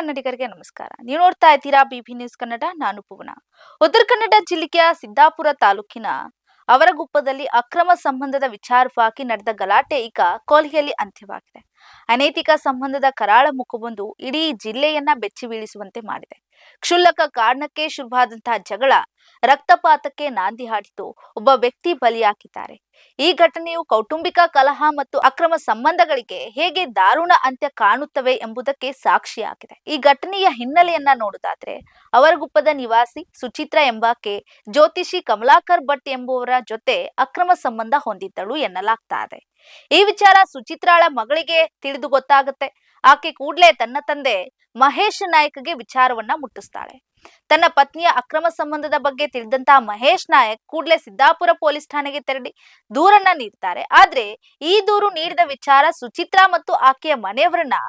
ಕನ್ನಡಿಗರಿಗೆ ನಮಸ್ಕಾರ. ನೀವು ನೋಡ್ತಾ ಇದ್ದೀರಾ ಬಿಬಿ ನ್ಯೂಸ್ ಕನ್ನಡ. ನಾನು ಪುವನ. ಉತ್ತರ ಕನ್ನಡ ಜಿಲ್ಲೆಯ ಸಿದ್ದಾಪುರ ತಾಲೂಕಿನ ಅವರಗುಪ್ಪದಲ್ಲಿ ಅಕ್ರಮ ಸಂಬಂಧದ ವಿಚಾರವಾಗಿ ನಡೆದ ಗಲಾಟೆ ಈಗ ಕೊಹ್ಲಿಯಲ್ಲಿ ಅಂತ್ಯವಾಗಿದೆ. ಅನೈತಿಕ ಸಂಬಂಧದ ಕರಾಳ ಮುಖವೊಂದು ಇಡೀ ಜಿಲ್ಲೆಯನ್ನ ಬೆಚ್ಚಿ ಬೀಳಿಸುವಂತೆ ಮಾಡಿದೆ. ಕ್ಷುಲ್ಲಕ ಕಾರಣಕ್ಕೆ ಶುರುವಾದಂತಹ ಜಗಳ ರಕ್ತಪಾತಕ್ಕೆ ನಾಂದಿ ಹಾಡಿತು. ಒಬ್ಬ ವ್ಯಕ್ತಿ ಬಲಿಯಾಗಿದ್ದಾರೆ. ಈ ಘಟನೆಯು ಕೌಟುಂಬಿಕ ಕಲಹ ಮತ್ತು ಅಕ್ರಮ ಸಂಬಂಧಗಳಿಗೆ ಹೇಗೆ ದಾರುಣ ಅಂತ್ಯ ಕಾಣುತ್ತವೆ ಎಂಬುದಕ್ಕೆ ಸಾಕ್ಷಿಯಾಗಿದೆ. ಈ ಘಟನೆಯ ಹಿನ್ನೆಲೆಯನ್ನ ನೋಡುವುದಾದ್ರೆ, ಅವರಗುಪ್ಪದ ನಿವಾಸಿ ಸುಚಿತ್ರಾ ಎಂಬಾಕೆ ಜ್ಯೋತಿಷಿ ಕಮಲಾಕರ್ ಭಟ್ ಎಂಬುವರ ಜೊತೆ ಅಕ್ರಮ ಸಂಬಂಧ ಹೊಂದಿದ್ದಳು ಎನ್ನಲಾಗ್ತಾ ಇದೆ. ಈ ವಿಚಾರ ಸುಚಿತ್ರಾಳ ಮಗಳಿಗೆ ತಿಳಿದು ಗೊತ್ತಾಗುತ್ತೆ. ಆಕೆ ಕೂಡಲೇ ತನ್ನ ತಂದೆ ಮಹೇಶ್ ನಾಯಕ್ಗೆ ವಿಚಾರವನ್ನ ಮುಟ್ಟಿಸ್ತಾಳೆ. ತನ್ನ ಪತ್ನಿಯ ಅಕ್ರಮ ಸಂಬಂಧದ ಬಗ್ಗೆ ತಿಳಿದಂತಹ ಮಹೇಶ್ ನಾಯಕ್ ಕೂಡಲೇ ಸಿದ್ದಾಪುರ ಪೊಲೀಸ್ ಠಾಣೆಗೆ ತೆರಳಿ ದೂರನ್ನ ನೀಡ್ತಾರೆ. ಆದ್ರೆ ಈ ದೂರು ನೀಡಿದ ವಿಚಾರ ಸುಚಿತ್ರಾ ಮತ್ತು ಆಕೆಯ ಮನೆಯವರನ್ನ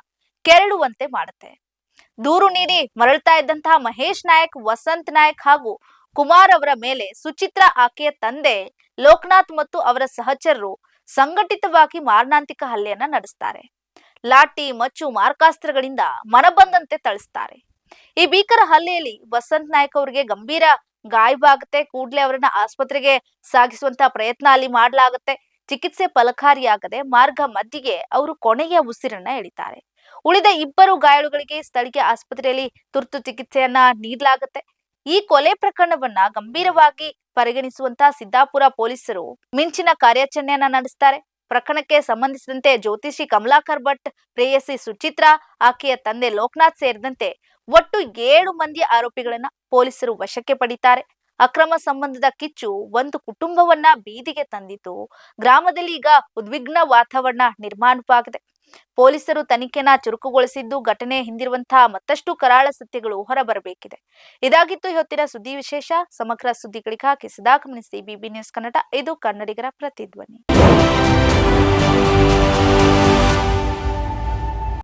ಕೆರಳುವಂತೆ ಮಾಡುತ್ತೆ. ದೂರು ನೀಡಿ ಮರಳ್ತಾ ಇದ್ದಂತಹ ಮಹೇಶ್ ನಾಯಕ್, ವಸಂತ್ ನಾಯಕ್ ಹಾಗೂ ಕುಮಾರ್ ಅವರ ಮೇಲೆ ಸುಚಿತ್ರಾ, ಆಕೆಯ ತಂದೆ ಲೋಕನಾಥ್ ಮತ್ತು ಅವರ ಸಹಚರರು ಸಂಘಟಿತವಾಗಿ ಮಾರಣಾಂತಿಕ ಹಲ್ಲೆಯನ್ನ ನಡೆಸ್ತಾರೆ. ಲಾಠಿ, ಮಚ್ಚು, ಮಾರಕಾಸ್ತ್ರಗಳಿಂದ ಮನಬಂದಂತೆ ಥಳಿಸ್ತಾರೆ. ಈ ಭೀಕರ ಹಲ್ಲೆಯಲ್ಲಿ ವಸಂತ್ ನಾಯಕ್ ಅವರಿಗೆ ಗಂಭೀರ ಗಾಯವಾಗುತ್ತೆ. ಕೂಡಲೇ ಅವರನ್ನ ಆಸ್ಪತ್ರೆಗೆ ಸಾಗಿಸುವಂತಹ ಪ್ರಯತ್ನ ಅಲ್ಲಿ ಮಾಡಲಾಗುತ್ತೆ. ಚಿಕಿತ್ಸೆ ಫಲಕಾರಿಯಾಗದೆ ಮಾರ್ಗ ಮಧ್ಯೆಗೆ ಅವರು ಕೊನೆಯ ಉಸಿರನ್ನ ಎಳಿತಾರೆ. ಉಳಿದ ಇಬ್ಬರು ಗಾಯಾಳುಗಳಿಗೆ ಸ್ಥಳೀಯ ಆಸ್ಪತ್ರೆಯಲ್ಲಿ ತುರ್ತು ಚಿಕಿತ್ಸೆಯನ್ನ ನೀಡಲಾಗುತ್ತೆ. ಈ ಕೊಲೆ ಪ್ರಕರಣವನ್ನ ಗಂಭೀರವಾಗಿ ಪರಿಗಣಿಸುವಂತಹ ಸಿದ್ದಾಪುರ ಪೊಲೀಸರು ಮಿಂಚಿನ ಕಾರ್ಯಾಚರಣೆಯನ್ನ ನಡೆಸ್ತಾರೆ. ಪ್ರಕರಣಕ್ಕೆ ಸಂಬಂಧಿಸಿದಂತೆ ಜ್ಯೋತಿಷಿ ಕಮಲಾಕರ್ ಭಟ್, ಪ್ರೇಯಸಿ ಸುಚಿತ್ರಾ, ಆಕೆಯ ತಂದೆ ಲೋಕನಾಥ್ ಸೇರಿದಂತೆ ಒಟ್ಟು 7 ಮಂದಿ ಆರೋಪಿಗಳನ್ನ ಪೊಲೀಸರು ವಶಕ್ಕೆ ಪಡಿತಾರೆ. ಅಕ್ರಮ ಸಂಬಂಧದ ಕಿಚ್ಚು ಒಂದು ಕುಟುಂಬವನ್ನ ಬೀದಿಗೆ ತಂದಿತು. ಗ್ರಾಮದಲ್ಲಿ ಈಗ ಉದ್ವಿಗ್ನ ವಾತಾವರಣ ನಿರ್ಮಾಣವಾಗಿದೆ. ಪೊಲೀಸರು ತನಿಖೆನ ಚುರುಕುಗೊಳಿಸಿದ್ದು ಘಟನೆ ಹಿಂದಿರುವಂತಹ ಮತ್ತಷ್ಟು ಕರಾಳ ಸತ್ಯಗಳು ಹೊರಬರಬೇಕಿದೆ. ಇದಾಗಿತ್ತು ಇವತ್ತಿನ ಸುದ್ದಿ ವಿಶೇಷ. ಸಮಗ್ರ ಸುದ್ದಿಗಳಿಗಾಗಿ ಸದಾ ಗಮನಿಸಿ ಬಿಬಿ ನ್ಯೂಸ್ ಕನ್ನಡ. ಇದು ಕನ್ನಡಿಗರ ಪ್ರತಿಧ್ವನಿ.